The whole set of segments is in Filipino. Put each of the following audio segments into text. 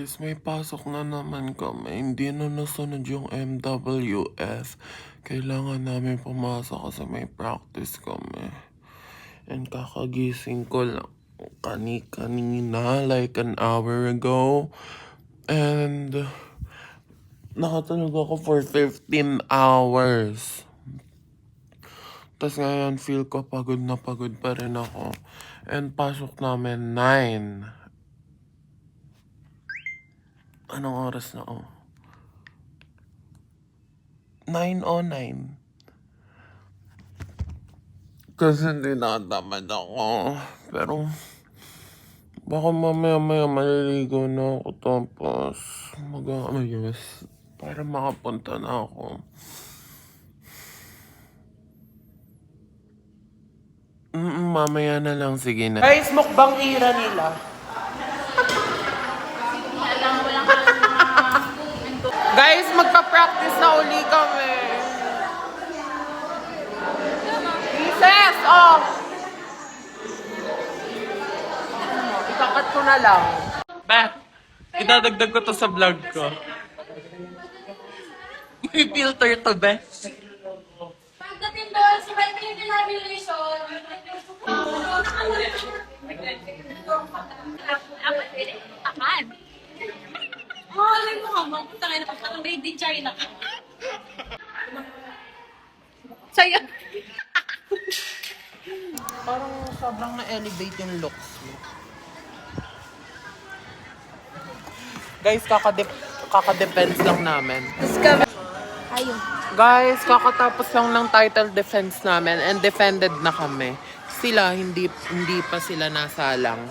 Guys, may pasok na naman kami. Hindi na nasunod yung MWF. Kailangan namin pumasok kasi may practice kami. And kakagising ko lang kanina, like an hour ago. And nakatulog ako for 15 hours. Tapos ngayon, feel ko pagod na pagod pa rin ako. And pasok namin 9. Anong oras na 9:09. Kasi hindi nakatamad ako. Pero baka mamaya maliligo na ako tapos mag-aayos para makapunta na ako. Mamaya na lang, sige na. Guys, mukbang ira nila. Guys, magpa-practice na uli kami. Recess! Oh! Ikakat ko na lang. Beth, idadagdag ko to sa vlog ko. May filter to, Beth. Pagdating doon, sa may pinag-evaluation, dapat pinag-takan. Alam mo nga, magpunta kayo na parang made in China. Saya. Parang sobrang na-elevate yung looks mo. Guys, kaka-defense lang namin. Ayun. Guys, kakatapos lang ng title defense namin and defended na kami. Sila, hindi pa sila nasalang.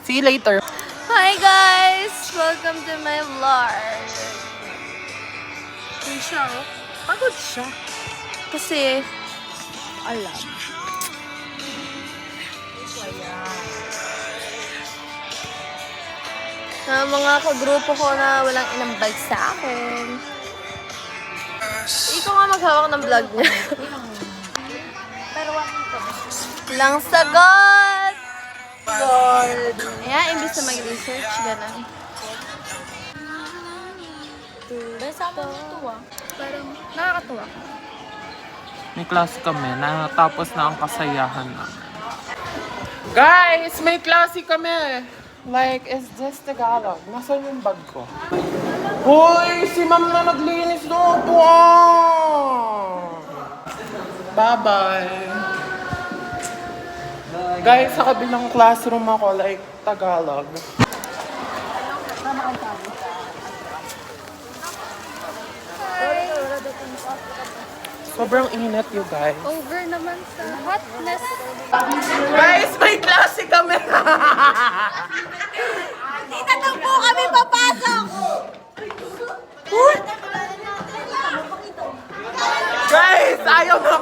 See you later. Hi guys! Welcome to my vlog. Hindi siya, oh. Pagod siya. Kasi, alam. Na mga kagrupo ko na walang inambag sa akin. Ikaw nga maghawak ng vlog niya. Pero lang sagot! Lord. Ayan, imbis na mag-research, gano'n. Sama nito parang nakakatuwa. May klase kami, natapos na ang kasayahan namin. Guys, may klase kami! Like, is this Tagalog? Nasaan yung bag ko? Hoy! Si ma'am na naglinis ng upuan! Bye-bye! Guys, sa kabilang classroom ako, like, Tagalog. Sobrang init, you guys. Over naman sa hotness. Guys, may klase kami! Dito na po kami papasok! Guys, ayaw na